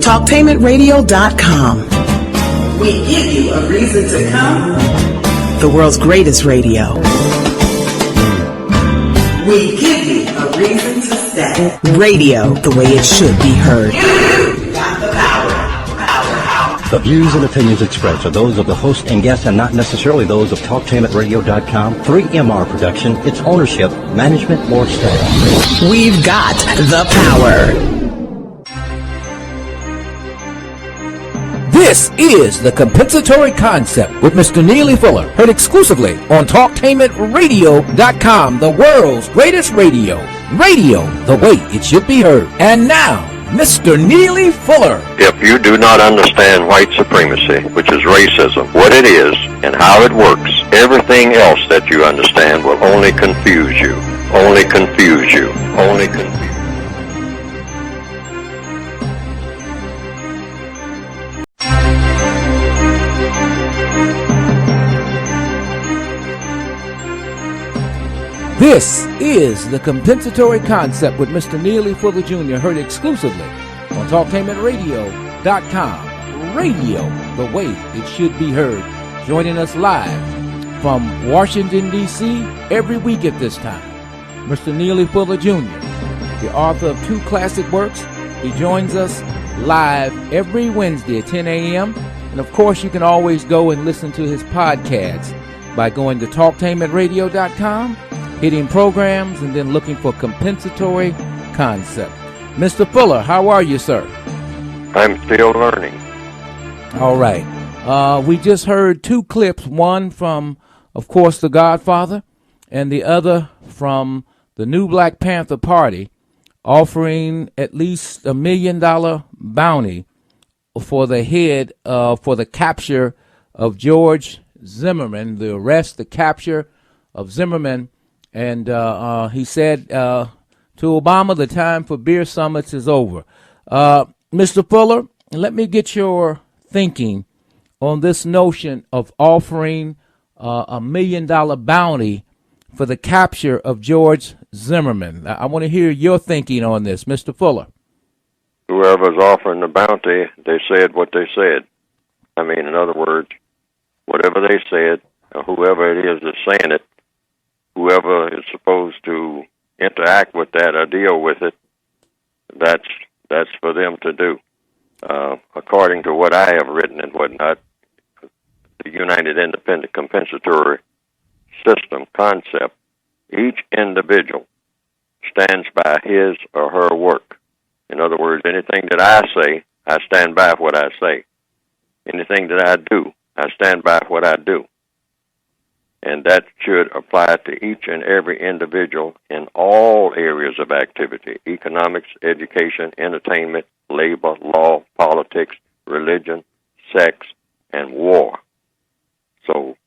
TalkTainmentRadio.com. We give you a reason to come. The world's greatest radio. We give you a reason to stay. Radio the way it should be heard. You got the power. The views and opinions expressed are those of the host and guests and not necessarily those of TalkTainmentRadio.com, 3MR Production, its ownership, management, or staff. We've got the power. This is The Compensatory Concept with Mr. Neely Fuller, heard exclusively on TalkTainmentRadio.com, the world's greatest radio. Radio the way it should be heard. And now, Mr. Neely Fuller. If you do not understand white supremacy, which is racism, what it is and how it works, everything else that you understand will only confuse you. Only confuse you. Only confuse you. This is The Compensatory Concept with Mr. Neely Fuller Jr., heard exclusively on TalkTainmentRadio.com. Radio the way it should be heard. Joining us live from Washington, D.C. every week at this time, Mr. Neely Fuller Jr., the author of 2 classic works. He joins us live every Wednesday at 10 a.m. And, of course, you can always go and listen to his podcast by going to TalkTainmentRadio.com, hitting programs, and then looking for Compensatory Concept. Mr. Fuller, how are you, sir? I'm still learning. All right. We just heard 2 clips, one from, of course, The Godfather, and the other from the new Black Panther Party, offering at least $1 million bounty for the head, for the capture of George Zimmerman, the arrest, the capture of Zimmerman. And he said to Obama, the time for beer summits is over. Mr. Fuller, let me get your thinking on this notion of offering $1 million bounty for the capture of George Zimmerman. I want to hear your thinking on this, Mr. Fuller. Whoever's offering the bounty, they said what they said. I mean, in other words, whatever they said, or whoever it is that's saying it, whoever is supposed to interact with that or deal with it, that's for them to do. According to what I have written and whatnot, the United Independent Compensatory System concept, each individual stands by his or her work. In other words, anything that I say, I stand by what I say. Anything that I do, I stand by what I do. And that should apply to each and every individual in all areas of activity: economics, education, entertainment, labor, law, politics, religion, sex, and war. So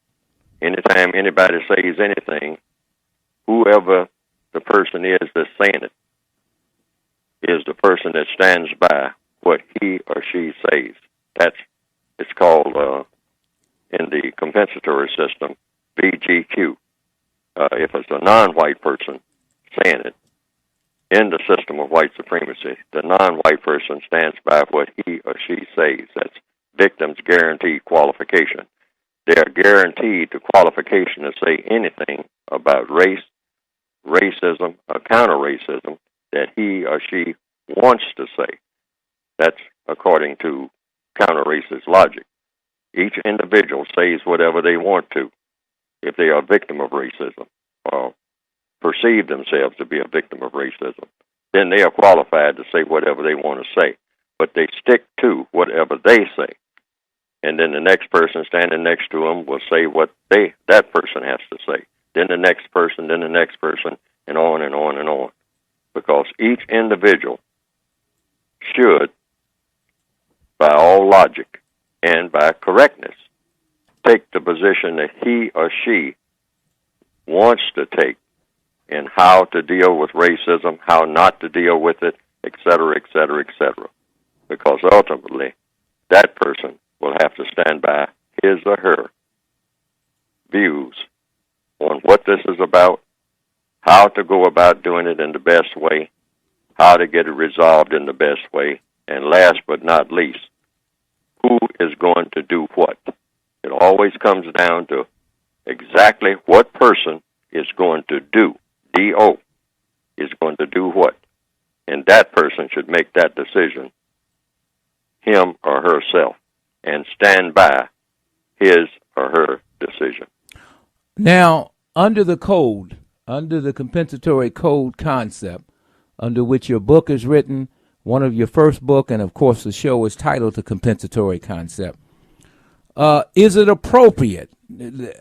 anytime anybody says anything, whoever the person is that's saying it is the person that stands by what he or she says. It's called, in the compensatory system, VGQ. If it's a non-white person saying it, in the system of white supremacy, the non-white person stands by what he or she says. That's victims guaranteed qualification. They are guaranteed the qualification to say anything about race, racism, or counter-racism that he or she wants to say. That's according to counter-racist logic. Each individual says whatever they want to if they are a victim of racism or perceive themselves to be a victim of racism. Then they are qualified to say whatever they want to say, but they stick to whatever they say. And then the next person standing next to them will say what that person has to say. Then the next person, then the next person, and on and on and on. Because each individual should, by all logic and by correctness, take the position that he or she wants to take in how to deal with racism, how not to deal with it, et cetera, et cetera, et cetera. Because ultimately, that person will have to stand by his or her views on what this is about, how to go about doing it in the best way, how to get it resolved in the best way, And last but not least, who is going to do what? It always comes down to exactly what person is going to do. D-O is going to do what? And that person should make that decision, him or herself, and stand by his or her decision. Now, under the code, under the compensatory code concept, under which your book is written, one of your first book, and of course the show is titled The Compensatory Concept, is it appropriate?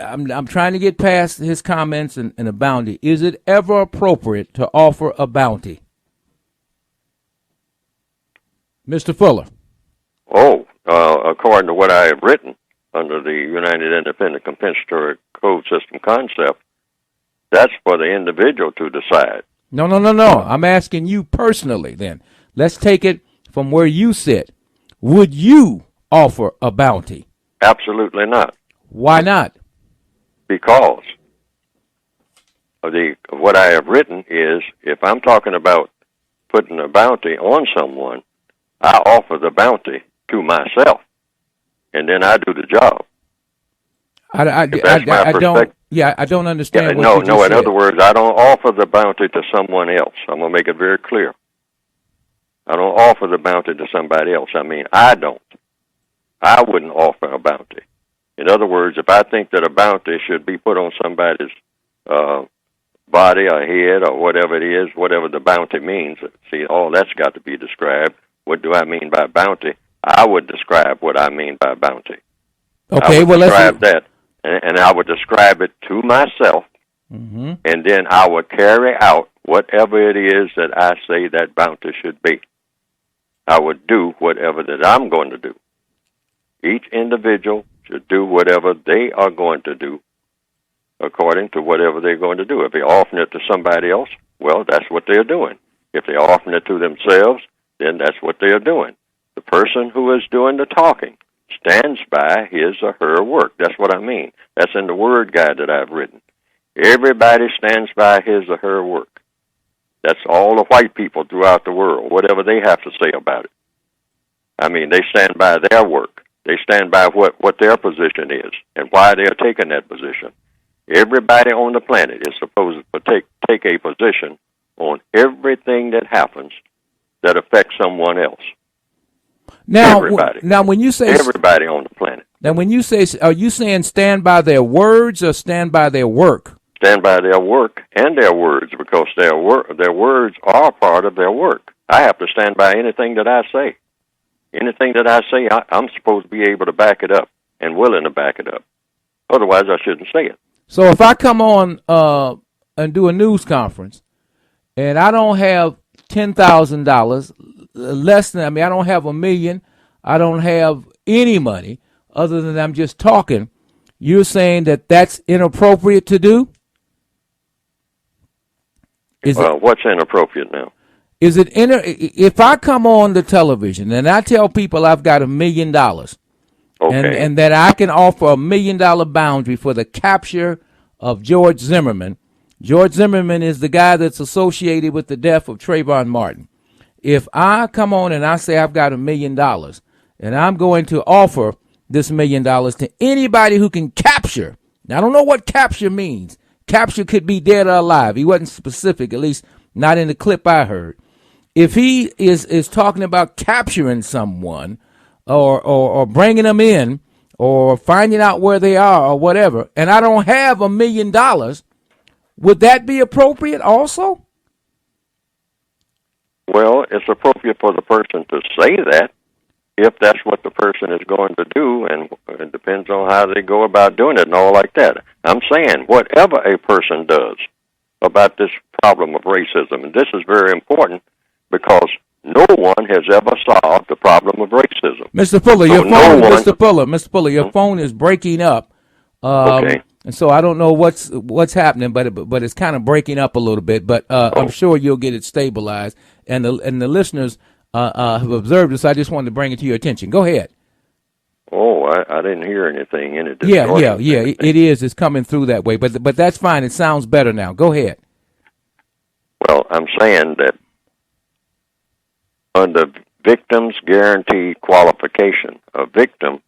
I'm trying to get past his comments and a bounty. Is it ever appropriate to offer a bounty? Mr. Fuller. According to what I have written under the United Independent Compensatory Code System concept, that's for the individual to decide. No. I'm asking you personally then. Let's take it from where you sit. Would you offer a bounty? Absolutely not. Why not? Because what I have written is, if I'm talking about putting a bounty on someone, I offer the bounty to myself, and then I do the job. I don't understand. No. In other words, I don't offer the bounty to someone else. I'm gonna make it very clear. I don't offer the bounty to somebody else. I mean, I don't. I wouldn't offer a bounty. In other words, if I think that a bounty should be put on somebody's body or head or whatever it is, whatever the bounty means, see, all that's got to be described. What do I mean by bounty? I would describe what I mean by bounty. Okay, let's describe that, and I would describe it to myself, and then I would carry out whatever it is that I say that bounty should be. I would do whatever that I'm going to do. Each individual should do whatever they are going to do according to whatever they're going to do. If they're offering it to somebody else, well, that's what they're doing. If they're offering it to themselves, then that's what they're doing. The person who is doing the talking stands by his or her work. That's what I mean. That's in the word guide that I've written. Everybody stands by his or her work. That's all the white people throughout the world, whatever they have to say about it. I mean, they stand by their work. They stand by what their position is and why they're taking that position. Everybody on the planet is supposed to take a position on everything that happens that affects someone else. Now, everybody. Now, when you say everybody on the planet. Now, when you say, are you saying stand by their words or stand by their work? Stand by their work and their words, because their words are part of their work. I have to stand by anything that I say. Anything that I say, I'm supposed to be able to back it up and willing to back it up. Otherwise, I shouldn't say it. So if I come on and do a news conference and I don't have $10,000, less than, I don't have $1 million, I don't have any money other than I'm just talking, you're saying that that's inappropriate to do? What's inappropriate now? Is it if I come on the television and I tell people I've got $1 million, okay, and that I can offer $1 million boundary for the capture of George Zimmerman. George Zimmerman is the guy that's associated with the death of Trayvon Martin. If I come on and I say I've got $1 million and I'm going to offer this $1 million to anybody who can capture. Now, I don't know what capture means. Capture could be dead or alive. He wasn't specific, at least not in the clip I heard. If he is talking about capturing someone or bringing them in or finding out where they are or whatever, and I don't have $1 million, would that be appropriate also? Well, it's appropriate for the person to say that if that's what the person is going to do, and it depends on how they go about doing it and all like that. I'm saying whatever a person does about this problem of racism, and this is very important because no one has ever solved the problem of racism. Mr. Fuller, Mr. Fuller, your phone is breaking up. Okay. And so I don't know what's happening, but it's kind of breaking up a little bit. But I'm sure you'll get it stabilized. And the listeners have observed this. I just wanted to bring it to your attention. Go ahead. Oh, I didn't hear anything in it. Yeah. It is. It's coming through that way. But that's fine. It sounds better now. Go ahead. Well, I'm saying that under victim's guaranteed qualification. A victim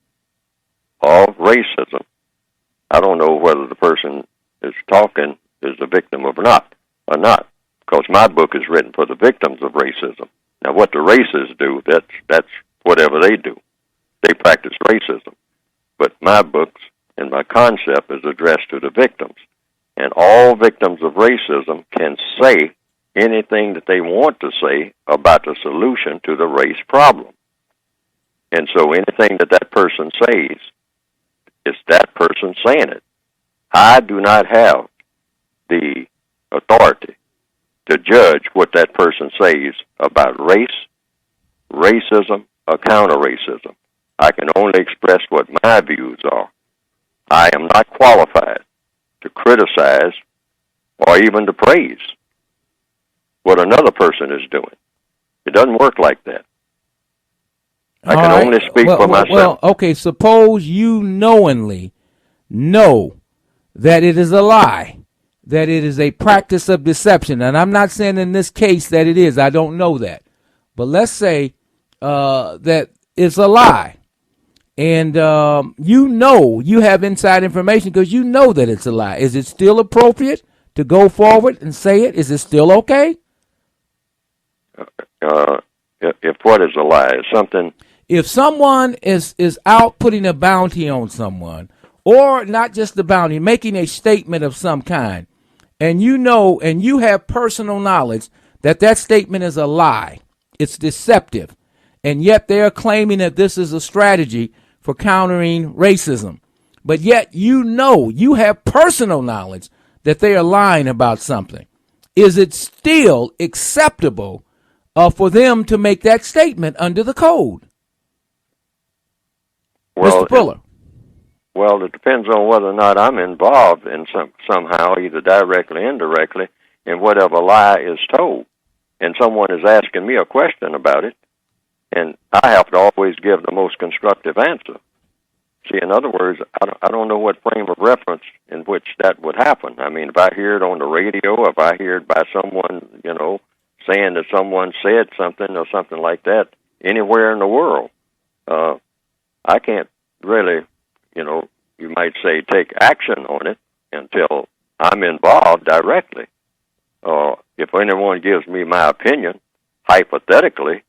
of racism. I don't know whether the person is talking is a victim or not, because my book is written for the victims of racism. Now, what the racists do, that's whatever they do. They practice racism. But my books and my concept is addressed to the victims. And all victims of racism can say anything that they want to say about the solution to the race problem. And so anything that person says, it's that person saying it. I do not have the authority to judge what that person says about race, racism, or counter-racism. I can only express what my views are. I am not qualified to criticize or even to praise what another person is doing. It doesn't work like that. I can only speak for myself. Well, okay, suppose you knowingly know that it is a lie, that it is a practice of deception. And I'm not saying in this case that it is. I don't know that. But let's say that it's a lie. And you know you have inside information because you know that it's a lie. Is it still appropriate to go forward and say it? Is it still okay? If what is a lie? Is something... If someone is out putting a bounty on someone, or not just the bounty, making a statement of some kind, and you know and you have personal knowledge that that statement is a lie, it's deceptive, and yet they're claiming that this is a strategy for countering racism, but yet you know, you have personal knowledge that they are lying about something, is it still acceptable for them to make that statement under the code? Well, Mr. Fuller. Well, it depends on whether or not I'm involved in somehow, either directly or indirectly, in whatever lie is told. And someone is asking me a question about it, and I have to always give the most constructive answer. See, in other words, I don't know what frame of reference in which that would happen. I mean, if I hear it on the radio, if I hear it by someone, saying that someone said something or something like that anywhere in the world, I can't really, you might say take action on it until I'm involved directly. If anyone gives me my opinion, hypothetically,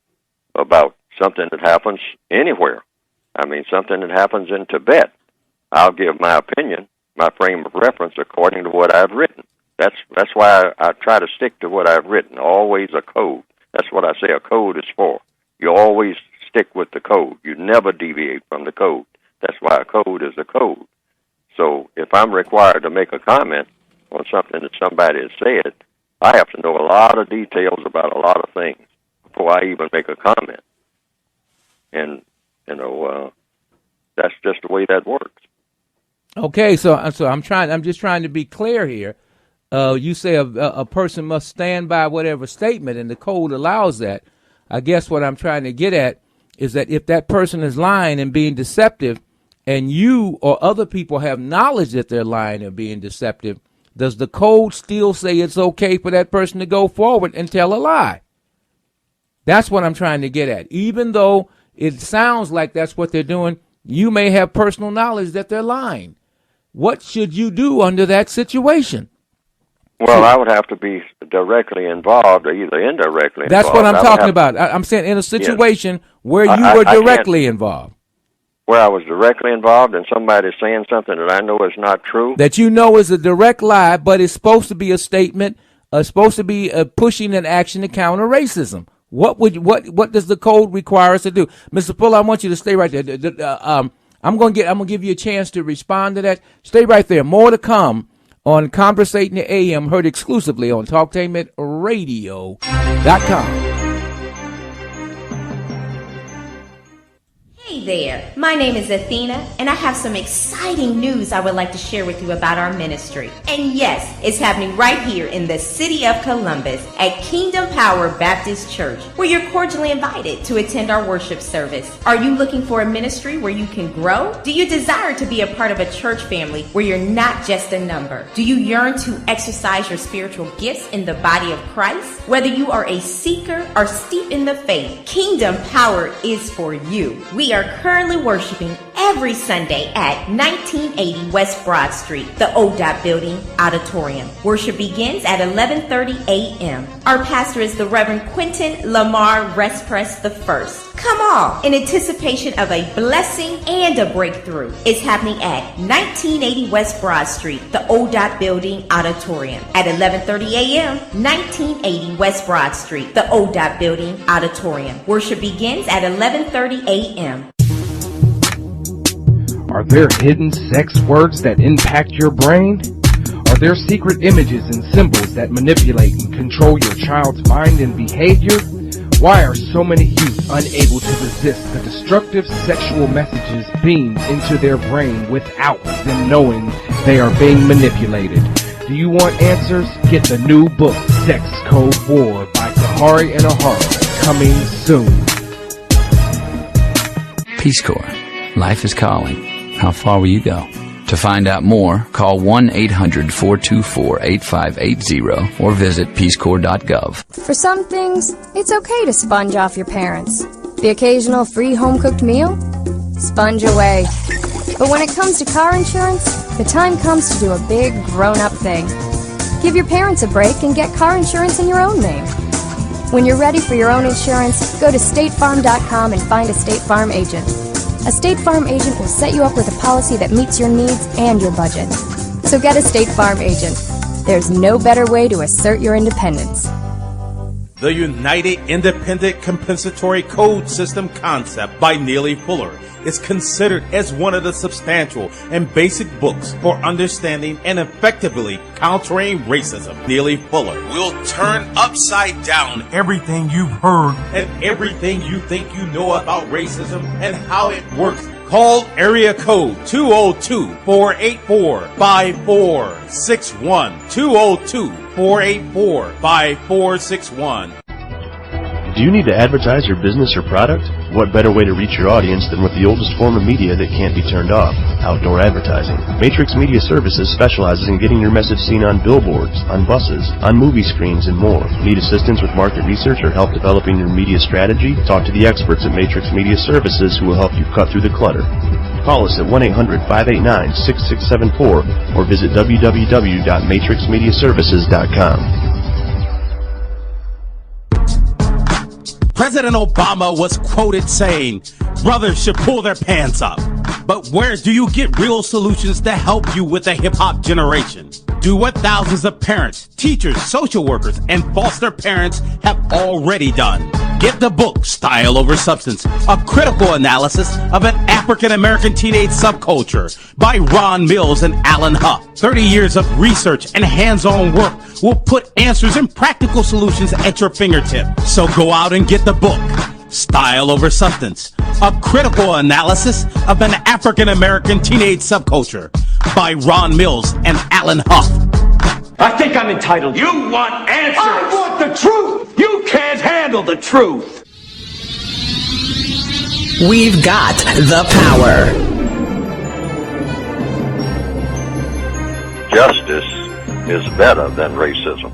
about something that happens anywhere, I mean, something that happens in Tibet, I'll give my opinion, my frame of reference, according to what I've written. That's why I try to stick to what I've written, always a code. That's what I say a code is for. You always stick with the code. You never deviate from the code. That's why a code is a code. So if I'm required to make a comment on something that somebody has said, I have to know a lot of details about a lot of things before I even make a comment. And, that's just the way that works. Okay, so I'm just trying to be clear here. You say a person must stand by whatever statement, and the code allows that. I guess what I'm trying to get at is that if that person is lying and being deceptive, and you or other people have knowledge that they're lying and being deceptive, does the code still say it's okay for that person to go forward and tell a lie? That's what I'm trying to get at. Even though it sounds like that's what they're doing, you may have personal knowledge that they're lying. What should you do under that situation? Well, I would have to be directly involved or either indirectly involved. That's what I'm talking about. I'm saying in a situation where you were directly involved. Where I was directly involved and somebody's saying something that I know is not true. That you know is a direct lie, but it's supposed to be a statement, supposed to be pushing an action to counter racism. What does the code require us to do? Mr. Fuller, I want you to stay right there. I'm going to give you a chance to respond to that. Stay right there. More to come on Conversating the AM, heard exclusively on TalkTainmentRadio.com. Hey there, my name is Athena, and I have some exciting news I would like to share with you about our ministry. And yes, it's happening right here in the city of Columbus at Kingdom Power Baptist Church, where you're cordially invited to attend our worship service. Are you looking for a ministry where you can grow? Do you desire to be a part of a church family where you're not just a number? Do you yearn to exercise your spiritual gifts in the body of Christ? Whether you are a seeker or steep in the faith, Kingdom Power is for you. We are currently worshiping every Sunday at 1980 West Broad Street, the ODOT Building Auditorium. Worship begins at 11:30 a.m. Our pastor is the Reverend Quentin Lamar Respress I. Come on, in anticipation of a blessing and a breakthrough. It's happening at 1980 West Broad Street, the ODOT Building Auditorium. At 11:30 a.m., 1980 West Broad Street, the ODOT Building Auditorium. Worship begins at 11:30 a.m. Are there hidden sex words that impact your brain? Are there secret images and symbols that manipulate and control your child's mind and behavior? Why are so many youth unable to resist the destructive sexual messages beamed into their brain without them knowing they are being manipulated? Do you want answers? Get the new book, Sex Code War by Kahari and Ahara, coming soon. Peace Corps. Life is calling. How far will you go? To find out more, call 1-800-424-8580 or visit peacecorps.gov. For some things, it's okay to sponge off your parents. The occasional free home-cooked meal? Sponge away. But when it comes to car insurance, the time comes to do a big, grown-up thing. Give your parents a break and get car insurance in your own name. When you're ready for your own insurance, go to statefarm.com and find a State Farm agent. A State Farm agent will set you up with a policy that meets your needs and your budget. So get a State Farm agent. There's no better way to assert your independence. The United Independent Compensatory Code System concept by Neely Fuller is considered as one of the substantial and basic books for understanding and effectively countering racism. Neely Fuller will turn upside down everything you've heard and everything you think you know about racism and how it works. Call area code 202-484-5461. 202-484-5461. Do you need to advertise your business or product? What better way to reach your audience than with the oldest form of media that can't be turned off, outdoor advertising. Matrix Media Services specializes in getting your message seen on billboards, on buses, on movie screens, and more. Need assistance with market research or help developing your media strategy? Talk to the experts at Matrix Media Services who will help you cut through the clutter. Call us at 1-800-589-6674 or visit www.matrixmediaservices.com. President Obama was quoted saying, brothers should pull their pants up. But where do you get real solutions to help you with the hip-hop generation? Do what thousands of parents, teachers, social workers, and foster parents have already done. Get the book, Style Over Substance, a critical analysis of an African-American teenage subculture by Ron Mills and Alan Huff. 30 years of research and hands-on work will put answers and practical solutions at your fingertip. So go out and get the book, Style Over Substance, a critical analysis of an African-American teenage subculture by Ron Mills and Alan Huff. I think I'm entitled. You want answers! I want the truth! You can't handle the truth! We've got the power. Justice is better than racism.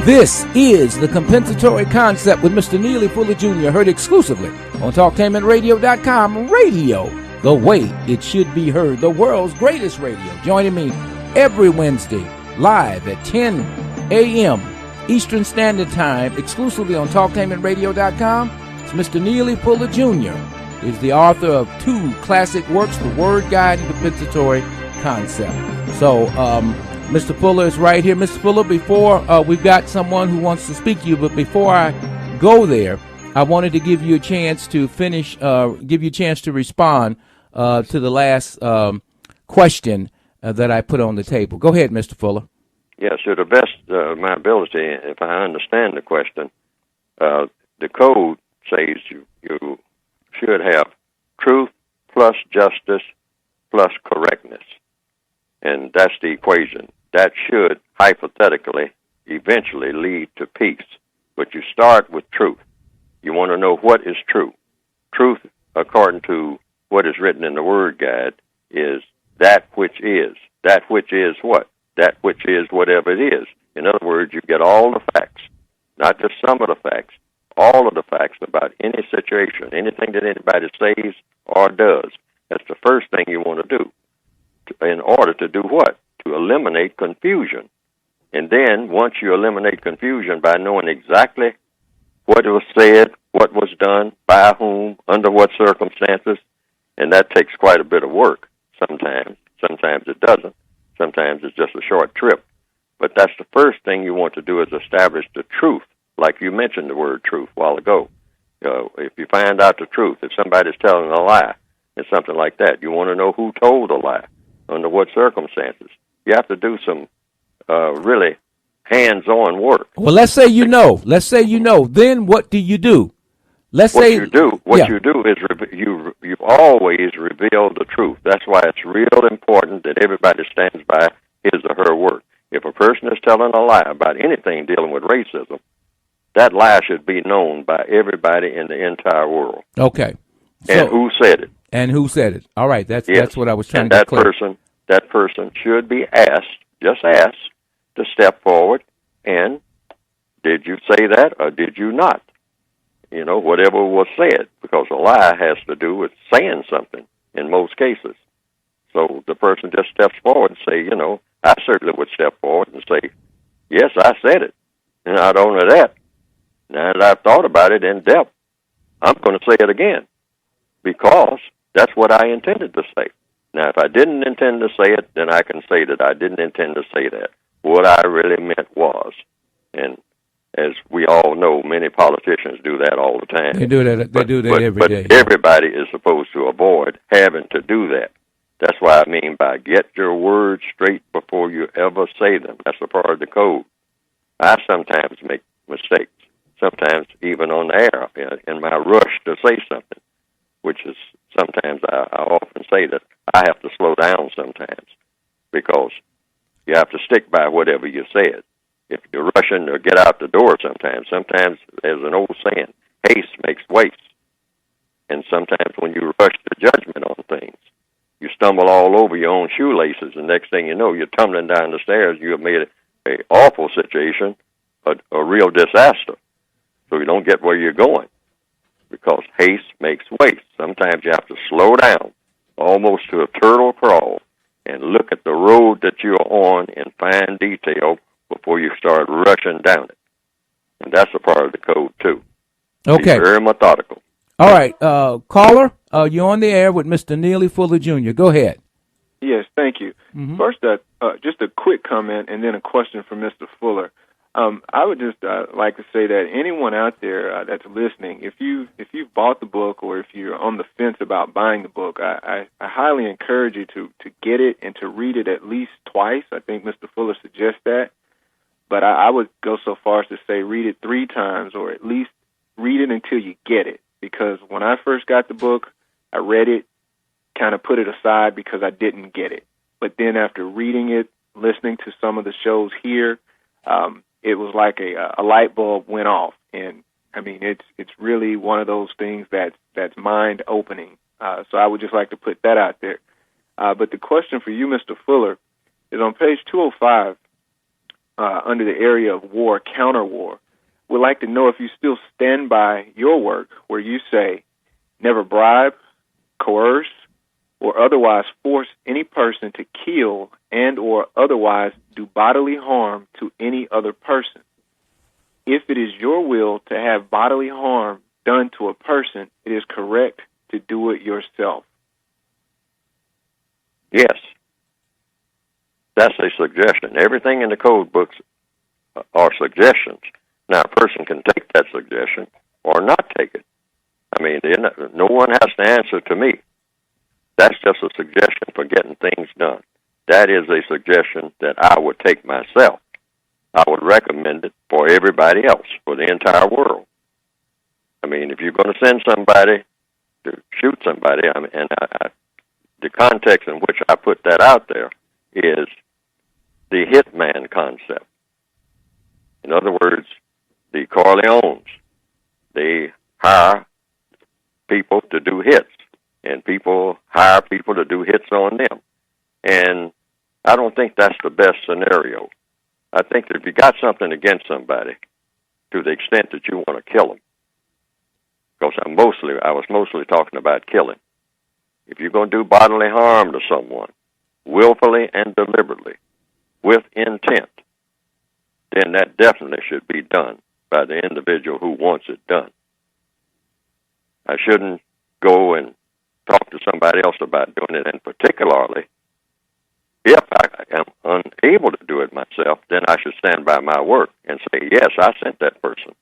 This is the compensatory concept with Mr. Neely Fuller Jr., heard exclusively on TalkTainmentRadio.com. Radio, the way it should be heard, the world's greatest radio. Joining me every Wednesday, live at 10 a.m. Eastern Standard Time, exclusively on TalkTainmentRadio.com. It's Mr. Neely Fuller Jr. He's the author of 2 classic works, The Word Guide and Compensatory Concept. So, Mr. Fuller is right here. Mr. Fuller, before we've got someone who wants to speak to you, but before I go there, I wanted to give you a chance to finish, give you a chance to respond to the last question that I put on the table. Go ahead, Mr. Fuller. Yes, to the best of my ability, if I understand the question, the code says you should have truth plus justice plus correctness. And that's the equation. That should, hypothetically, eventually lead to peace. But you start with truth. You want to know what is true. Truth, according to what is written in the Word Guide, is that which is. That which is what? That which is whatever it is. In other words, you get all the facts, not just some of the facts, all of the facts about any situation, anything that anybody says or does. That's the first thing you want to do. In order to do what? To eliminate confusion. And then, once you eliminate confusion by knowing exactly what was said, what was done, by whom, under what circumstances, and that takes quite a bit of work sometimes. Sometimes it doesn't. Sometimes it's just a short trip. But that's the first thing you want to do, is establish the truth, like you mentioned the word truth a while ago. If you find out the truth, if somebody's telling a lie, and something like that, you want to know who told the lie, under what circumstances. You have to do some really hands-on work. Well, let's say you know. Let's say you know. Then what do you do? What you do is you always reveal the truth. That's why it's real important that everybody stands by his or her word. If a person is telling a lie about anything dealing with racism, that lie should be known by everybody in the entire world. Okay. And who said it? And who said it? All right. That's what I was trying and to get clear. That person should be just asked to step forward and, did you say that or did you not? You know, whatever was said, because a lie has to do with saying something in most cases. So the person just steps forward and say, you know, I certainly would step forward and say, yes, I said it. And not only that, now that I've thought about it in depth, I'm going to say it again, because that's what I intended to say. Now, if I didn't intend to say it, then I can say that I didn't intend to say that. What I really meant was, and as we all know, many politicians do that all the time. They do that. They do that every day. But everybody is supposed to avoid having to do that. That's why I mean by get your words straight before you ever say them. That's a part of the code. I sometimes make mistakes, sometimes even on the air in my rush to say something, which is sometimes I often say that I have to slow down sometimes, because you have to stick by whatever you said. If you're rushing to get out the door sometimes there's an old saying, haste makes waste. And sometimes when you rush to judgment on things, you stumble all over your own shoelaces, and next thing you know, you're tumbling down the stairs. You have made an awful situation a real disaster. So you don't get where you're going, because haste makes waste. Sometimes you have to slow down, almost to a turtle crawl, and look at the road that you're on in fine detail before you start rushing down it. And that's a part of the code, too. Okay. Be very methodical. All right. Caller, you're on the air with Mr. Neely Fuller Jr. Go ahead. Yes, thank you. Mm-hmm. First, just a quick comment and then a question for Mr. Fuller. I would just like to say that anyone out there that's listening, if you've bought the book or if you're on the fence about buying the book, I highly encourage you to get it and to read it at least twice. I think Mr. Fuller suggests that. But I would go so far as to say read it 3 times, or at least read it until you get it. Because when I first got the book, I read it, kind of put it aside because I didn't get it. But then after reading it, listening to some of the shows here, it was like a light bulb went off. And, I mean, it's really one of those things that's mind-opening. So I would just like to put that out there. But the question for you, Mr. Fuller, is on page 205, under the area of war, counter-war. We'd like to know if you still stand by your work where you say, never bribe, coerce, or otherwise force any person to kill and or otherwise do bodily harm to any other person. If it is your will to have bodily harm done to a person, it is correct to do it yourself. Yes. That's a suggestion. Everything in the code books are suggestions. Now, a person can take that suggestion or not take it. I mean, no one has to answer to me. That's just a suggestion for getting things done. That is a suggestion that I would take myself. I would recommend it for everybody else, for the entire world. I mean, if you're going to send somebody to shoot somebody. I mean, and the context in which I put that out there is the hitman concept. In other words, the Corleones, they hire people to do hits, and people hire people to do hits on them. And I don't think that's the best scenario. I think that if you got something against somebody, to the extent that you want to kill them, because I was mostly talking about killing. If you're going to do bodily harm to someone, willfully and deliberately, with intent, then that definitely should be done by the individual who wants it done. I shouldn't go and talk to somebody else about doing it, and particularly, if I am unable to do it myself, then I should stand by my work and say, yes, I sent that person.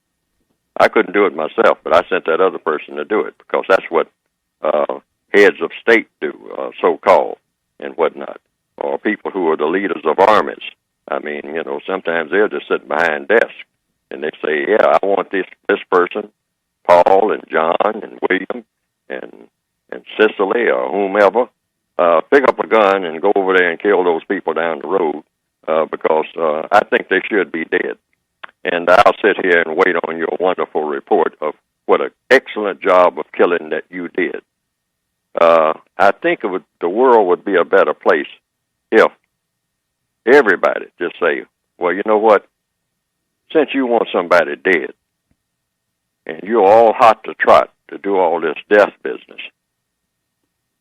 I couldn't do it myself, but I sent that other person to do it, because that's what heads of state do, so-called, and whatnot, or people who are the leaders of armies. I mean, sometimes they're just sitting behind desks, and they say, yeah, I want this person, Paul and John and William and Cicely or whomever, pick up a gun and go over there and kill those people down the road, because I think they should be dead. And I'll sit here and wait on your wonderful report of what an excellent job of killing that you did. I think the world would be a better place if everybody just say, well, you know what? Since you want somebody dead, and you're all hot to trot to do all this death business,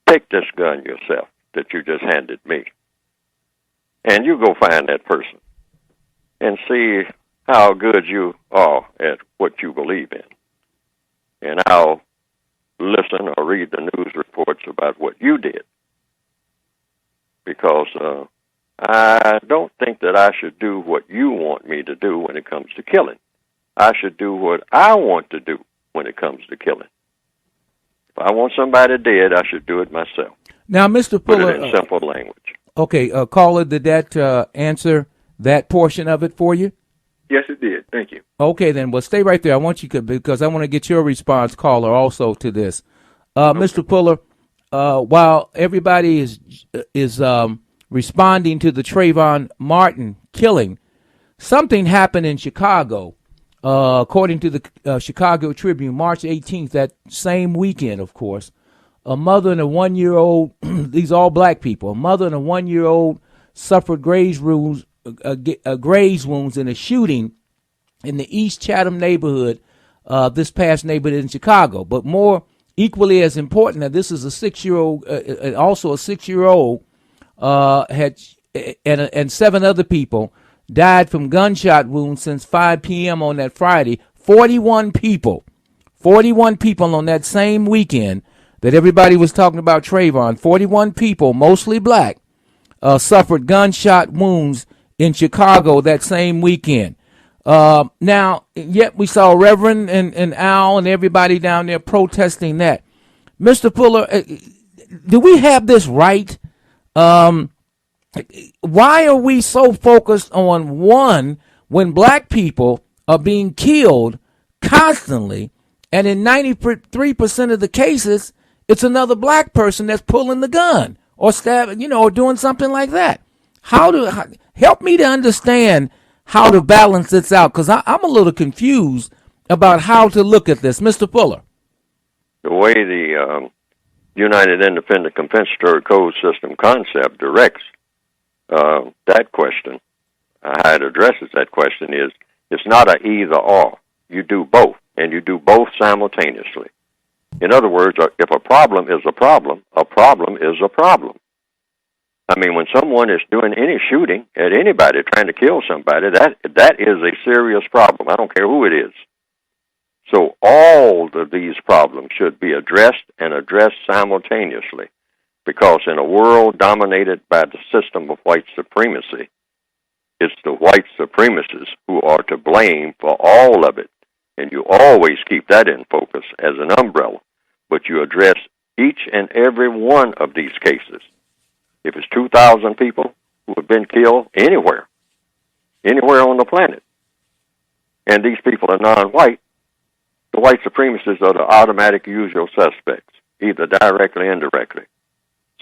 take this gun yourself that you just handed me, and you go find that person and see how good you are at what you believe in. And I'll listen or read the news reports about what you did, because I don't think that I should do what you want me to do when it comes to killing. I should do what I want to do when it comes to killing. If I want somebody dead, I should do it myself. Now, Mr. Fuller, put it in simple language. Okay, caller, did that answer that portion of it for you? Yes, it did. Thank you. Okay, then, well, stay right there. I want you to, because I want to get your response, caller, also to this. Okay. Mr. Fuller, while everybody is responding to the Trayvon Martin killing, something happened in Chicago. According to the Chicago Tribune, March 18th, that same weekend, of course, a mother and a 1-year-old, these all black people, a mother and a 1-year-old suffered graze wounds in a shooting in the East Chatham neighborhood, this past neighborhood in Chicago. But more equally as important, that this is a 6-year-old, also a 6-year-old, and 7 other people died from gunshot wounds since 5 p.m. on that Friday. 41 people on that same weekend that everybody was talking about Trayvon. 41 people, mostly black, suffered gunshot wounds in Chicago that same weekend. Now, yet we saw Reverend and Al and everybody down there protesting that. Mr. Fuller, do we have this right? Why are we so focused on one when black people are being killed constantly, and in 93% of the cases, it's another black person that's pulling the gun or stabbing, or doing something like that? Help me to understand how to balance this out, because I'm a little confused about how to look at this. Mr. Fuller. The way the United Independent Compensatory Code System concept directs that question, how it addresses that question is, it's not an either or. You do both, and you do both simultaneously. In other words, if a problem is a problem is a problem. I mean, when someone is doing any shooting at anybody, trying to kill somebody, that is a serious problem. I don't care who it is. So all of these problems should be addressed and addressed simultaneously, because in a world dominated by the system of white supremacy, it's the white supremacists who are to blame for all of it. And you always keep that in focus as an umbrella, but you address each and every one of these cases. If it's 2,000 people who have been killed anywhere on the planet, and these people are non-white, the white supremacists are the automatic usual suspects. either directly or indirectly.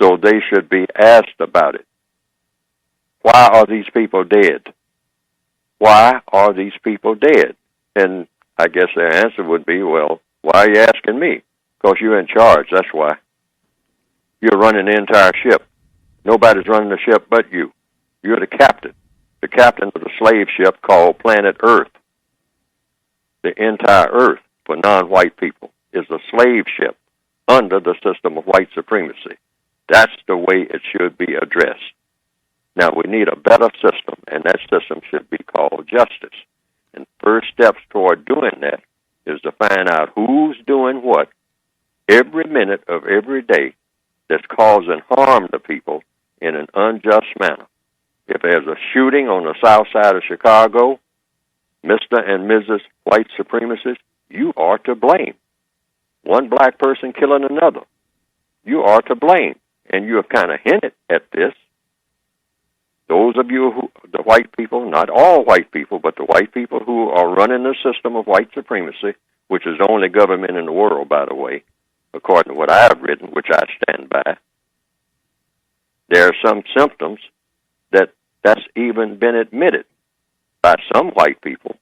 So they should be asked about it. Why are these people dead? Why are these people dead? And I guess their answer would be, well, why are you asking me? Because you're in charge, that's why. You're running the entire ship. Nobody's running the ship but you. You're the captain of the slave ship called Planet Earth. The entire Earth, for non-white people, is a slave ship under the system of white supremacy. That's the way it should be addressed. Now, we need a better system, and that system should be called justice. And first steps toward doing that is to find out who's doing what every minute of every day that's causing harm to people in an unjust manner. If there's a shooting on the south side of Chicago, Mr. and Mrs. White supremacists, you are to blame. One black person killing another, you are to blame. And you have kind of hinted at this. Those of you the white people, not all white people, but the white people who are running the system of white supremacy, which is the only government in the world, by the way, according to what I have written, which I stand by, there are some symptoms that's even been admitted by some white people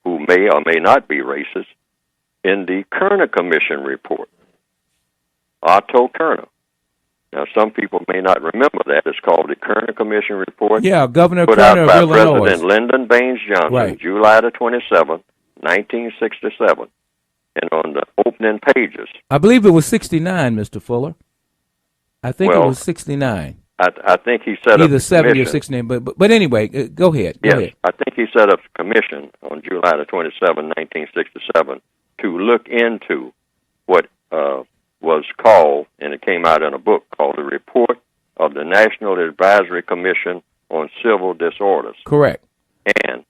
who may or may not be racist in the Kerner Commission report. Otto Kerner. Now, some people may not remember that. It's called the Kerner Commission report. Yeah, Governor put Kerner out by of Illinois. President Lyndon Baines Johnson, right. July the 27th, 1967. And on the opening pages. I believe it was 69, Mr. Fuller. I think it was 69. I think he set up either 70 commission. or 69, but anyway, go ahead. Go ahead. I think he set up a commission on July the 27th, 1967, to look into what was called, and it came out in a book called the Report of the National Advisory Commission on Civil Disorders. Correct. And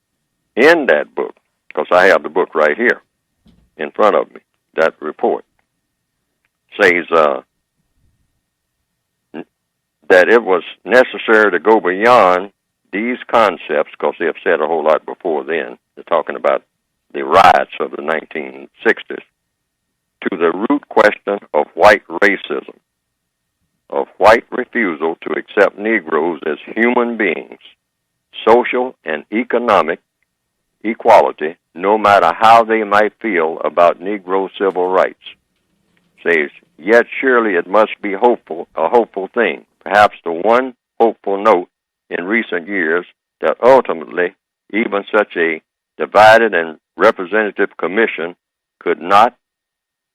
in that book, because I have the book right here in front of me, that report says that it was necessary to go beyond these concepts, because they have said a whole lot before then. They're talking about the riots of the 1960s, to the root question of white racism, of white refusal to accept Negroes as human beings, social and economic equality, no matter how they might feel about Negro civil rights. Says, yet surely it must be a hopeful thing, perhaps the one hopeful note in recent years, that ultimately even such a divided and representative commission could not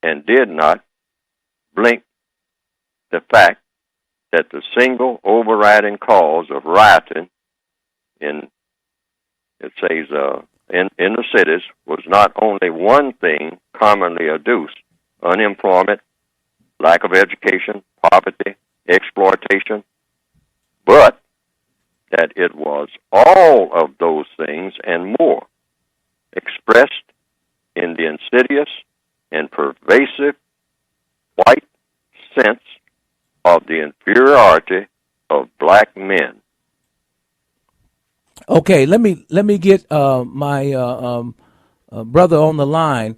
and did not blink the fact that the single overriding cause of rioting in the cities was not only one thing commonly adduced, unemployment, lack of education, poverty, exploitation, but that it was all of those things and more expressed in the insidious and pervasive white sense of the inferiority of black men. Okay, let me get my brother on the line.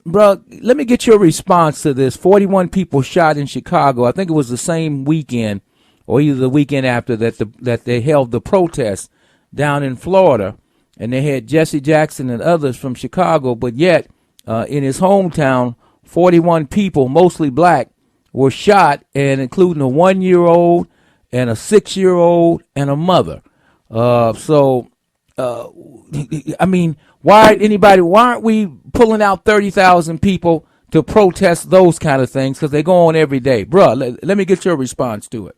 Bro, let me get your response to this. 41 people shot in Chicago. I think it was the same weekend, or either the weekend after that they held the protest down in Florida, and they had Jesse Jackson and others from Chicago. But yet, in his hometown, 41 people, mostly black, were shot, and including a 1-year-old and a 6-year-old and a mother. I mean, why aren't we pulling out 30,000 people to protest those kind of things? Because they go on every day. Bruh, let me get your response to it.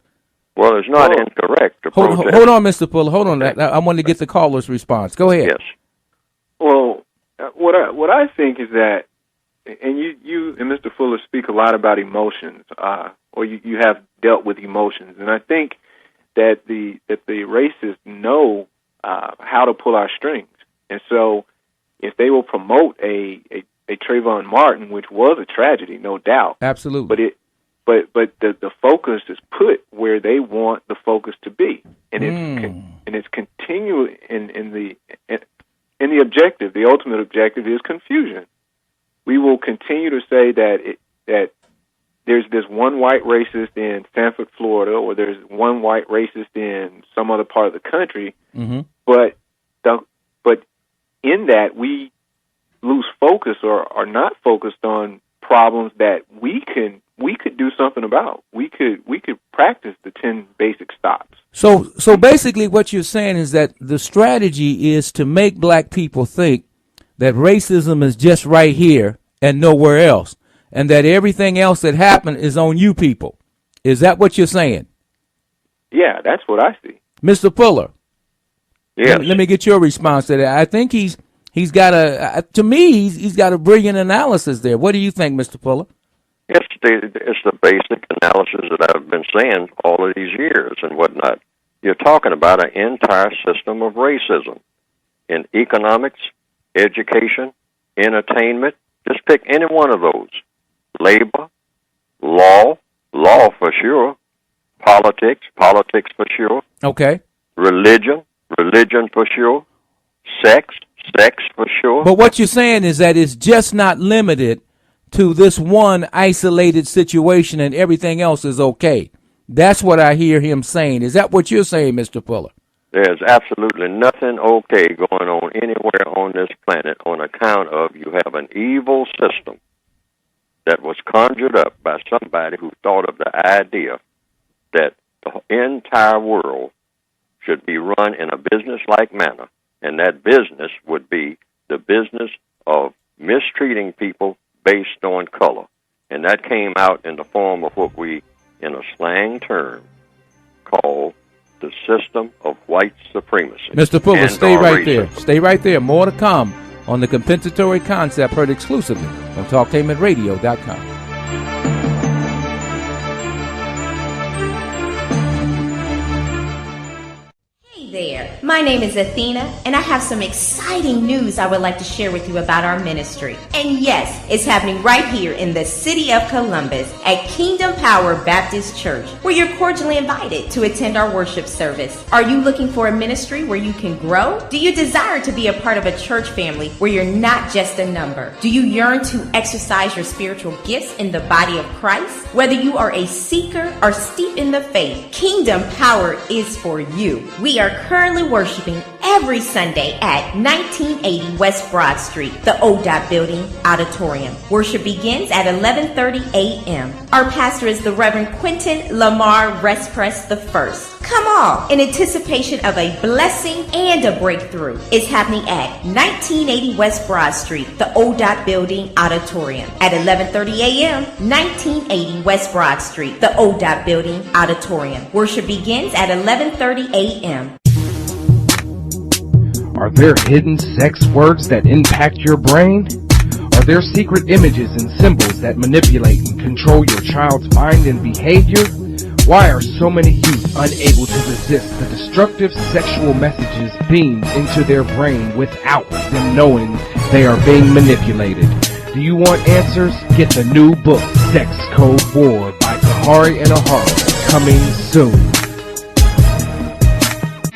Well, it's not incorrect to protest. Hold on, Mr. Fuller. Hold on. I want to get the caller's response. Go ahead. Yes. Well, what I think is that, and you and Mr. Fuller speak a lot about emotions, or you have dealt with emotions, and I think that the racists know how to pull our strings, and so if they will promote a Trayvon Martin, which was a tragedy, no doubt, absolutely, but the focus is put where they want the focus to be, and it's continuing in the objective. The ultimate objective is confusion. We will continue to say that there's this one white racist in Sanford, Florida, or there's one white racist in some other part of the country. Mm-hmm. But in that, we lose focus or are not focused on problems that we could do something about. We could practice the 10 basic stops. So basically what you're saying is that the strategy is to make black people think that racism is just right here and nowhere else, and that everything else that happened is on you people. Is that what you're saying? Yeah, that's what I see. Mr. Fuller. Yes. Let me get your response to that. I think he's got he's got a brilliant analysis there. What do you think, Mr. Fuller? It's the basic analysis that I've been saying all of these years and whatnot. You're talking about an entire system of racism in economics, education, entertainment. Just pick any one of those. Labor, law for sure. Politics for sure. Okay. Religion for sure. Sex for sure. But what you're saying is that it's just not limited to this one isolated situation and everything else is okay. That's what I hear him saying. Is that what you're saying, Mr. Fuller? There's absolutely nothing okay going on anywhere on this planet on account of you have an evil system that was conjured up by somebody who thought of the idea that the entire world should be run in a business-like manner, and that business would be the business of mistreating people based on color. And that came out in the form of what we, in a slang term, call the system of white supremacy. Mr. Fuller, stay right racism. there. Stay right there. More to come on the compensatory concept, heard exclusively on TalkTainmentRadio.com. There. My name is Athena, and I have some exciting news I would like to share with you about our ministry. And yes, it's happening right here in the city of Columbus at Kingdom Power Baptist Church, where you're cordially invited to attend our worship service. Are you looking for a ministry where you can grow? Do you desire to be a part of a church family where you're not just a number? Do you yearn to exercise your spiritual gifts in the body of Christ? Whether you are a seeker or steep in the faith, Kingdom Power is for you. We are currently worshiping every Sunday at 1980 West Broad Street, the ODOT Building Auditorium. Worship begins at 11:30 a.m. Our pastor is the Reverend Quentin Lamar Respress I. Come on, in anticipation of a blessing and a breakthrough. It's happening at 1980 West Broad Street, the ODOT Building Auditorium. At 11:30 a.m., 1980 West Broad Street, the ODOT Building Auditorium. Worship begins at 11:30 a.m. Are there hidden sex words that impact your brain? Are there secret images and symbols that manipulate and control your child's mind and behavior? Why are so many youth unable to resist the destructive sexual messages beamed into their brain without them knowing they are being manipulated? Do you want answers? Get the new book, Sex Code 4 by Kahari and Ahara, coming soon.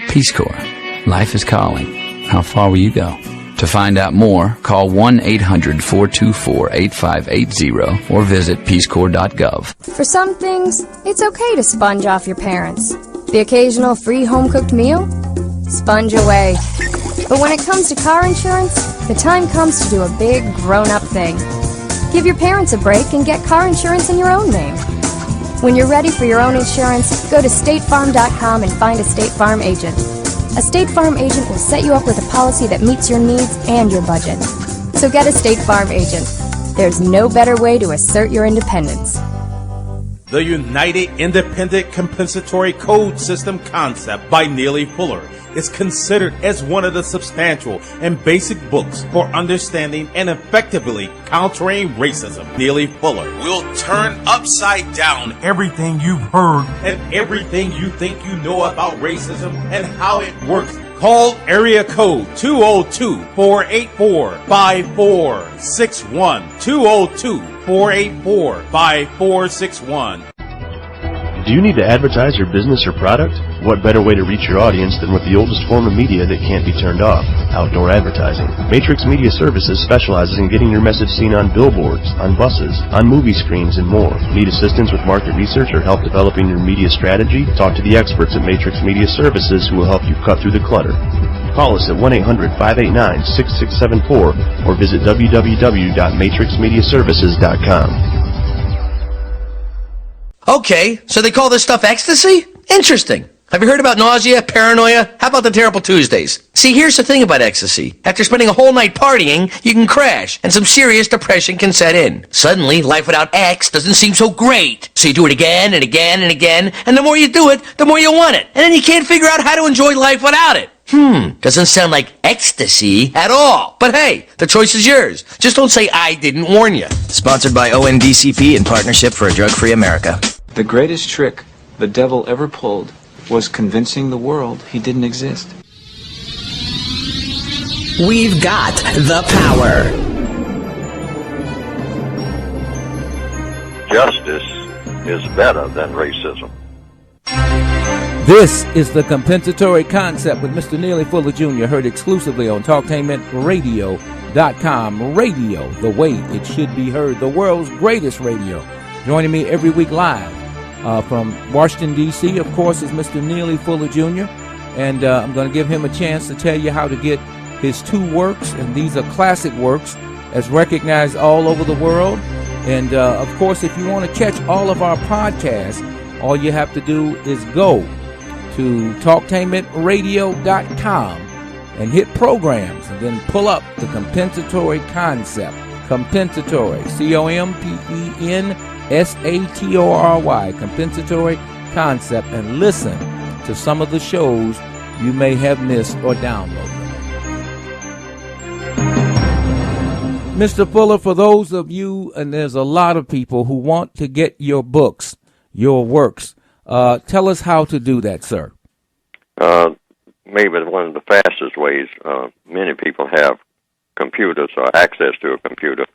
Peace Corps. Life is calling. How far will you go? To find out more, call 1-800-424-8580 or visit peacecorps.gov. For some things, it's okay to sponge off your parents. The occasional free home-cooked meal? Sponge away. But when it comes to car insurance, the time comes to do a big grown-up thing. Give your parents a break and get car insurance in your own name. When you're ready for your own insurance, go to statefarm.com and find a State Farm agent. A State Farm agent will set you up with a policy that meets your needs and your budget. So get a State Farm agent. There's no better way to assert your independence. The United Independent Compensatory Code System concept by Neely Fuller is considered as one of the substantial and basic books for understanding and effectively countering racism. Neely Fuller will turn upside down everything you've heard and everything you think you know about racism and how it works. Call area code 202-484-5461. 202-484-5461. Do you need to advertise your business or product? What better way to reach your audience than with the oldest form of media that can't be turned off, outdoor advertising? Matrix Media Services specializes in getting your message seen on billboards, on buses, on movie screens, and more. Need assistance with market research or help developing your media strategy? Talk to the experts at Matrix Media Services who will help you cut through the clutter. Call us at 1-800-589-6674 or visit www.matrixmediaservices.com. Okay, so they call this stuff ecstasy? Interesting. Have you heard about nausea, paranoia? How about the terrible Tuesdays? See, here's the thing about ecstasy. After spending a whole night partying, you can crash, and some serious depression can set in. Suddenly, life without X doesn't seem so great. So you do it again and again and again, and the more you do it, the more you want it. And then you can't figure out how to enjoy life without it. Doesn't sound like ecstasy at all. But hey, the choice is yours. Just don't say I didn't warn you. Sponsored by ONDCP in partnership for a drug-free America. The greatest trick the devil ever pulled was convincing the world he didn't exist. We've got the power. Justice is better than racism. This is the compensatory concept with Mr. Neely Fuller Jr., heard exclusively on TalkTainmentRadio.com. Radio, the way it should be heard, the world's greatest radio. Joining me every week live from Washington, D.C., of course, is Mr. Neely Fuller Jr., and I'm going to give him a chance to tell you how to get his two works, and these are classic works, as recognized all over the world. And, of course, if you want to catch all of our podcasts, all you have to do is go to TalkTainmentRadio.com and hit programs, and then pull up the compensatory concept. Compensatory, COMPENSATORY, compensatory concept, and listen to some of the shows you may have missed or downloaded. Mr. Fuller, for those of you, and there's a lot of people who want to get your books, your works, tell us how to do that, sir. Maybe one of the fastest ways. Many people have computers or access to a computer.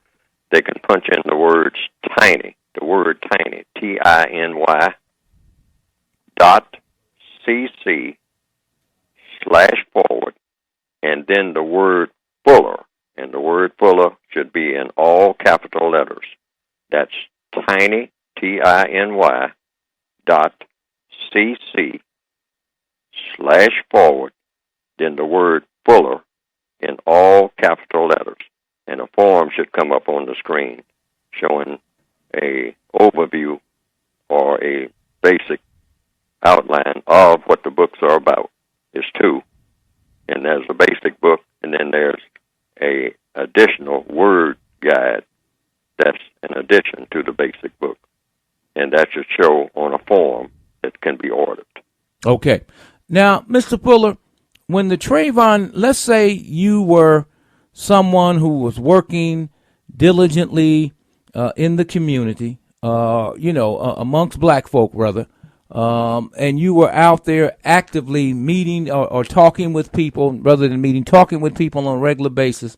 They can punch in the words tiny, the word tiny, TINY, .cc/forward, and then the word Fuller. And the word Fuller should be in all capital letters. That's tiny, TINY, .cc/forward, then the word Fuller in all capital letters. And a form should come up on the screen showing a overview or a basic outline of what the books are about. There's two. And there's a basic book, and then there's a additional word guide that's in addition to the basic book. And that should show on a form that can be ordered. Okay. Now, Mr. Fuller, when the Trayvon, let's say you were someone who was working diligently in the community, amongst black folk, rather, and you were out there actively meeting or talking with people, rather than meeting, talking with people on a regular basis.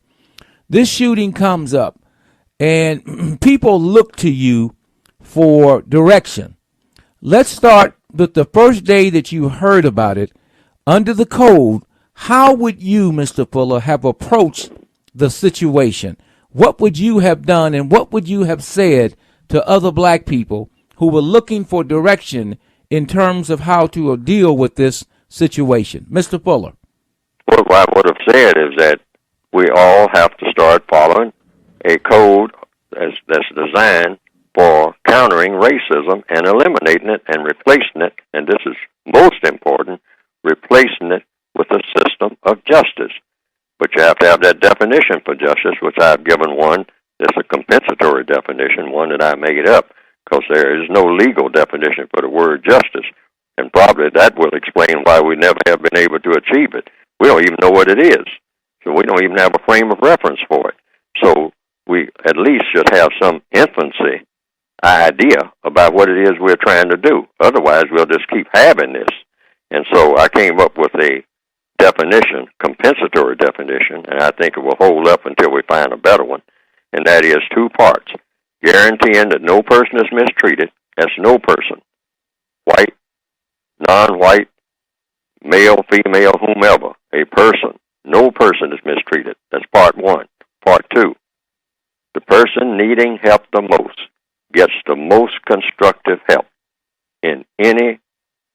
This shooting comes up, and people look to you for direction. Let's start with the first day that you heard about it. Under the code, how would you, Mr. Fuller, have approached the situation? What would you have done, and what would you have said to other black people who were looking for direction in terms of how to deal with this situation? Mr. Fuller. What I would have said is that we all have to start following a code that's designed for countering racism and eliminating it and replacing it, and this is most important, replacing it with a system of justice. But you have to have that definition for justice, which I've given one. There's a compensatory definition, one that I made up, because there is no legal definition for the word justice. And probably that will explain why we never have been able to achieve it. We don't even know what it is. So we don't even have a frame of reference for it. So we at least should have some infancy idea about what it is we're trying to do. Otherwise, we'll just keep having this. And so I came up with a definition, compensatory definition, and I think it will hold up until we find a better one. And that is two parts. Guaranteeing that no person is mistreated, that's no person. white, non-white, male, female, whomever, a person. No person is mistreated. That's part one. Part two, the person needing help the most gets the most constructive help in any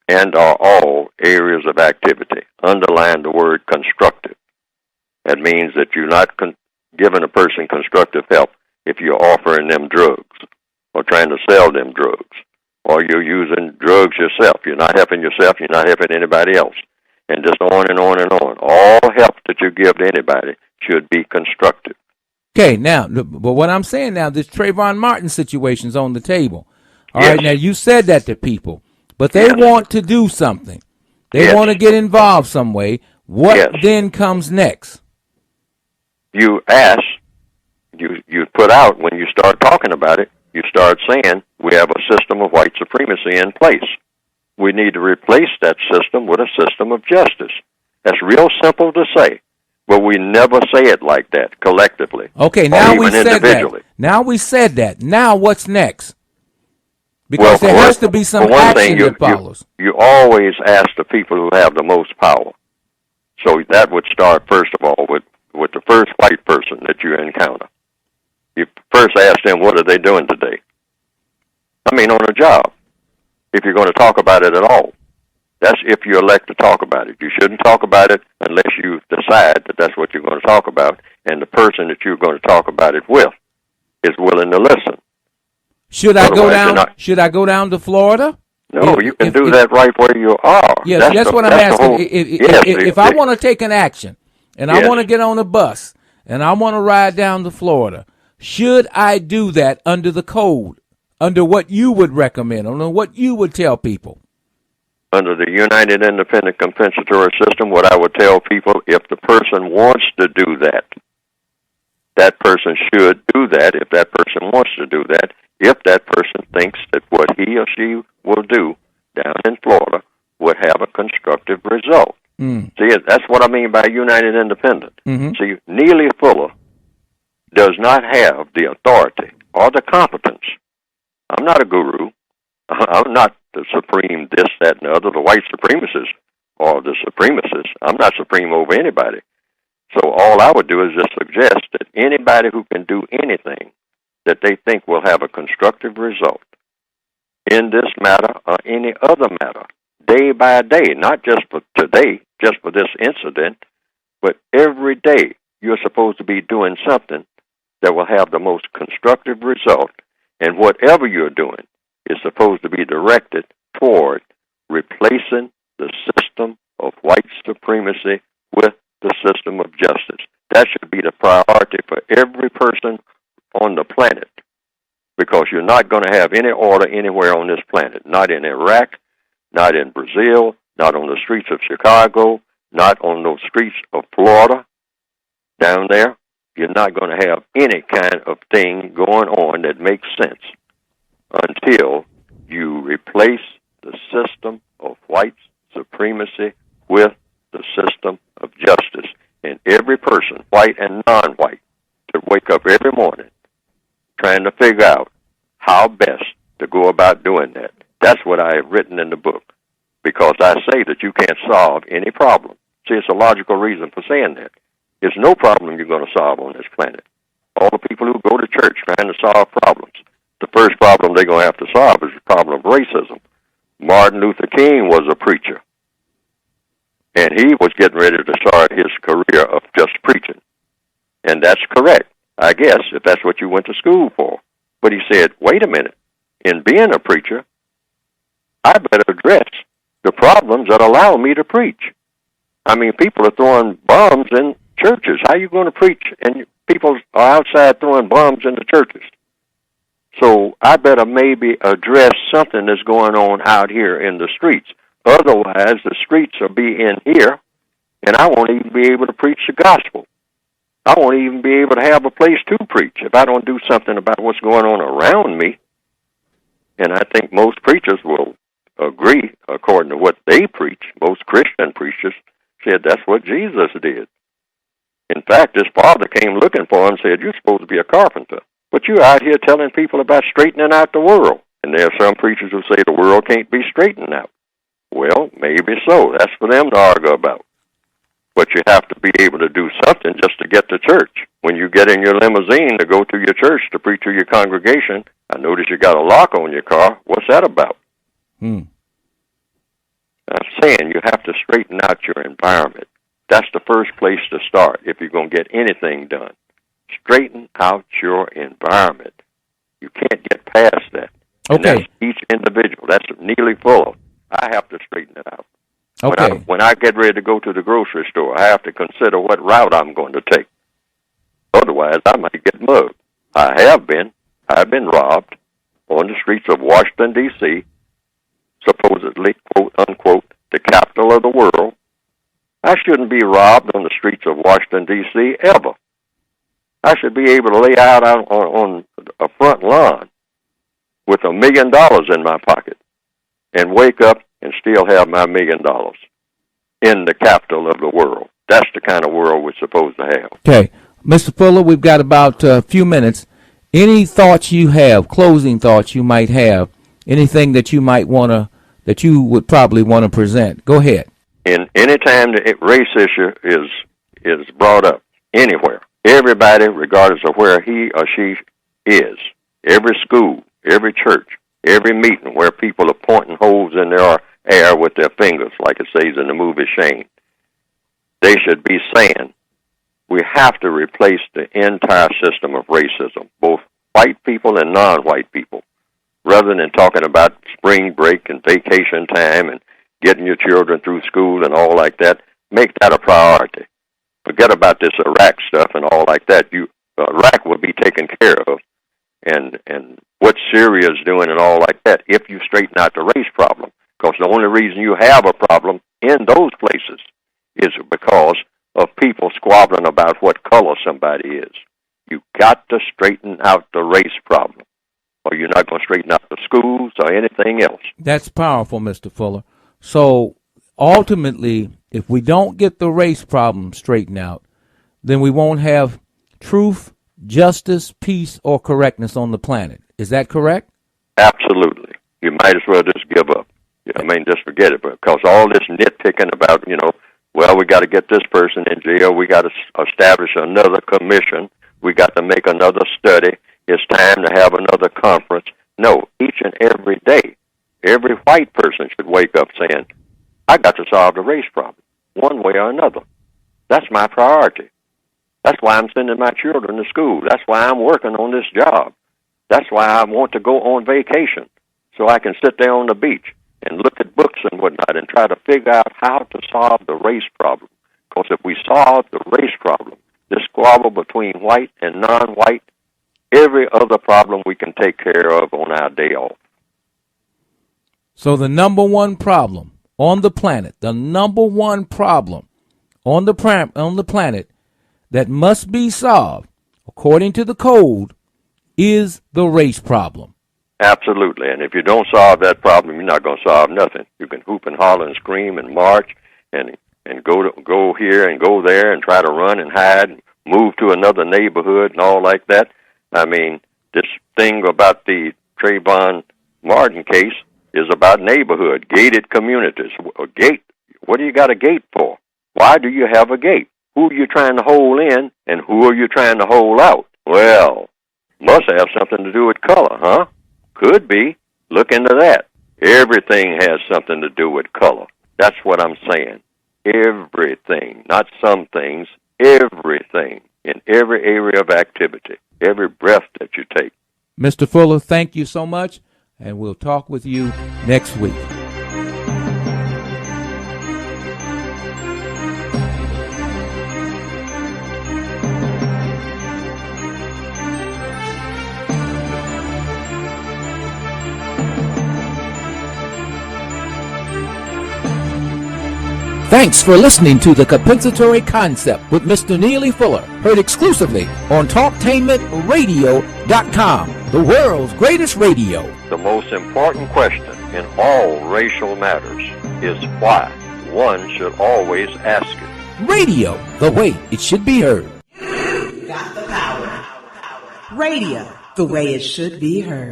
and or all areas of activity. Underline the word constructive. That means that you're not giving a person constructive help if you're offering them drugs or trying to sell them drugs, or you're using drugs yourself. You're not helping yourself. You're not helping anybody else. And just on and on and on. All help that you give to anybody should be constructive. Okay, now, but what I'm saying now, this Trayvon Martin situation's on the table. All right, now you said that to people, but they want to do something. They want to get involved some way. What then comes next? You ask, you put out, when you start talking about it, you start saying, we have a system of white supremacy in place. We need to replace that system with a system of justice. That's real simple to say, but we never say it like that collectively. Okay, now we said that. Now we said that. Now what's next? Because there has to be some action that follows. You always ask the people who have the most power. So that would start, first of all, with the first white person that you encounter. You first ask them, what are they doing today? I mean, on a job, if you're going to talk about it at all. That's if you elect to talk about it. You shouldn't talk about it unless you decide that that's what you're going to talk about, and the person that you're going to talk about it with is willing to listen. Should I go down? Should I go down to Florida? No, you can do that right where you are. Yes, that's what I'm asking. If I want to take an action, and I want to get on a bus, and I want to ride down to Florida, should I do that under the code? Under what you would recommend, under what you would tell people? Under the United Independent Compensatory System, what I would tell people, if the person wants to do that, that person should do that if that person wants to do that, if that person thinks that what he or she will do down in Florida would have a constructive result. See, that's what I mean by United Independent. See, Neely Fuller does not have the authority or the competence. I'm not a guru. I'm not the supreme this, that, and the other, the white supremacists or the supremacists. I'm not supreme over anybody. So all I would do is just suggest that anybody who can do anything that they think will have a constructive result in this matter or any other matter, day by day, not just for today, just for this incident, but every day you're supposed to be doing something that will have the most constructive result. And whatever you're doing is supposed to be directed toward replacing the system of white supremacy with the system of justice. That should be the priority for every person on the planet, because you're not going to have any order anywhere on this planet, not in Iraq, not in Brazil, not on the streets of Chicago, not on those streets of Florida. Down there, you're not going to have any kind of thing going on that makes sense until you replace the system of white supremacy with the system of justice. And every person, white and non-white, should wake up every morning trying to figure out how best to go about doing that. That's what I have written in the book, because I say that you can't solve any problem. See, it's a logical reason for saying that. There's no problem you're going to solve on this planet. All the people who go to church trying to solve problems, the first problem they're going to have to solve is the problem of racism. Martin Luther King was a preacher, and he was getting ready to start his career of just preaching. And that's correct, I guess, if that's what you went to school for. But he said, wait a minute, in being a preacher, I better address the problems that allow me to preach. I mean, people are throwing bombs in churches. How are you going to preach and people are outside throwing bombs in the churches? So I better maybe address something that's going on out here in the streets. Otherwise, the streets will be in here, and I won't even be able to preach the gospel. I won't even be able to have a place to preach if I don't do something about what's going on around me. And I think most preachers will agree, according to what they preach. Most Christian preachers said that's what Jesus did. In fact, his father came looking for him and said, you're supposed to be a carpenter, but you're out here telling people about straightening out the world. And there are some preachers who say the world can't be straightened out. Well, maybe so. That's for them to argue about. But you have to be able to do something just to get to church. When you get in your limousine to go to your church to preach to your congregation, I notice you got a lock on your car. What's that about? I'm saying you have to straighten out your environment. That's the first place to start if you're going to get anything done. Straighten out your environment. You can't get past that. Okay. And that's each individual. That's Neely Fuller. I have to straighten it out. Okay. When I get ready to go to the grocery store, I have to consider what route I'm going to take. Otherwise, I might get mugged. I've been robbed on the streets of Washington, D.C., supposedly, quote, unquote, the capital of the world. I shouldn't be robbed on the streets of Washington, D.C., ever. I should be able to lay out on a front lawn with $1 million in my pocket and wake up and still have my $1 million in the capital of the world. That's the kind of world we're supposed to have. Okay. Mr. Fuller, we've got about a few minutes. Any thoughts you have, closing thoughts you might have, anything that you might want to, that you would probably want to present? Go ahead. And any time the race issue is brought up anywhere, everybody, regardless of where he or she is, every school, every church, every meeting where people are pointing holes in their air with their fingers, like it says in the movie Shane, they should be saying, we have to replace the entire system of racism, both white people and non-white people, rather than talking about spring break and vacation time and getting your children through school and all like that. Make that a priority. Forget about this Iraq stuff and all like that. Iraq will be taken care of, and what Syria is doing and all like that if you straighten out the race problem. Because the only reason you have a problem in those places is because of people squabbling about what color somebody is. You got to straighten out the race problem, or you're not going to straighten out the schools or anything else. That's powerful, Mr. Fuller. So ultimately, if we don't get the race problem straightened out, then we won't have truth, justice, peace, or correctness on the planet. Is that correct? Absolutely. You might as well just give up. I mean, just forget it. Because all this nitpicking about, well, we got to get this person in jail. We got to establish another commission. We got to make another study. It's time to have another conference. No, each and every day, every white person should wake up saying, I got to solve the race problem one way or another. That's my priority. That's why I'm sending my children to school. That's why I'm working on this job. That's why I want to go on vacation, so I can sit there on the beach and look at books and whatnot and try to figure out how to solve the race problem. Because if we solve the race problem, this squabble between white and non-white, every other problem we can take care of on our day off. So the number one problem on the planet, the number one problem on the planet that must be solved, according to the code, is the race problem. Absolutely. And if you don't solve that problem, you're not going to solve nothing. You can hoop and holler and scream and march and go here and go there and try to run and hide and move to another neighborhood and all like that. I mean, this thing about the Trayvon Martin case is about neighborhood, gated communities. A gate, what do you got a gate for? Why do you have a gate? Who are you trying to hold in and who are you trying to hold out? Well, must have something to do with color, huh? Could be. Look into that. Everything has something to do with color. That's what I'm saying. Everything, not some things, everything in every area of activity, every breath that you take. Mr. Fuller, thank you so much, and we'll talk with you next week. Thanks for listening to The Compensatory Concept with Mr. Neely Fuller, heard exclusively on TalkTainmentRadio.com, the world's greatest radio. The most important question in all racial matters is why. One should always ask it. Radio, the way it should be heard. You got the power. Radio, the way it should be heard.